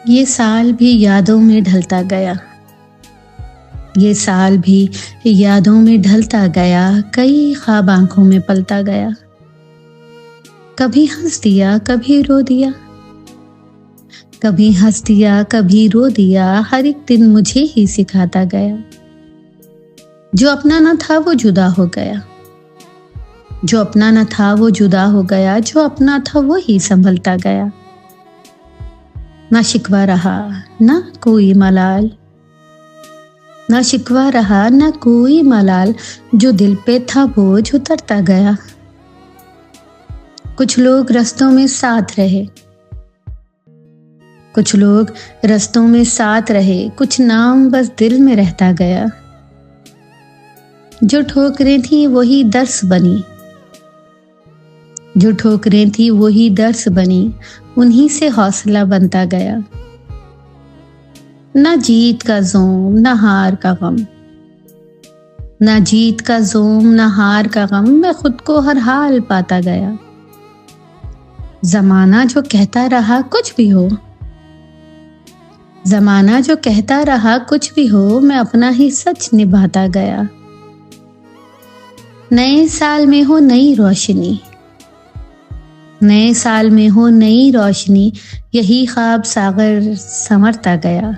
ये साल भी यादों में ढलता गया, ये साल भी यादों में ढलता गया, कई ख्वाब आंखों में पलता गया। कभी हंस दिया कभी रो दिया, कभी हंस दिया कभी रो दिया, हर एक दिन मुझे ही सिखाता गया। जो अपना न था वो जुदा हो गया, जो अपना न था वो जुदा हो गया, जो अपना था वो ही संभलता गया। ना शिकवा रहा ना कोई मलाल, ना शिकवा रहा ना कोई मलाल, जो दिल पे था बोझ उतरता गया। कुछ लोग रस्तों में साथ रहे, कुछ लोग रस्तों में साथ रहे, कुछ नाम बस दिल में रहता गया। जो ठोकरें थी वही दर्स बनी, जो ठोकरें थी वही दर्स बनी, उन्हीं से हौसला बनता गया। ना जीत का जोम ना हार का गम, ना जीत का जोम ना हार का गम, मैं खुद को हर हाल पाता गया। जमाना जो कहता रहा कुछ भी हो, जमाना जो कहता रहा कुछ भी हो, मैं अपना ही सच निभाता गया। नए साल में हो नई रोशनी, नए साल में हो नई रोशनी, यही ख्वाब सागर संवरता गया,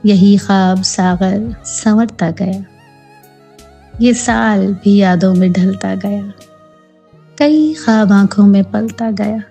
यही ख्वाब सागर संवरता गया। ये साल भी यादों में ढलता गया, कई ख्वाब आंखों में पलता गया।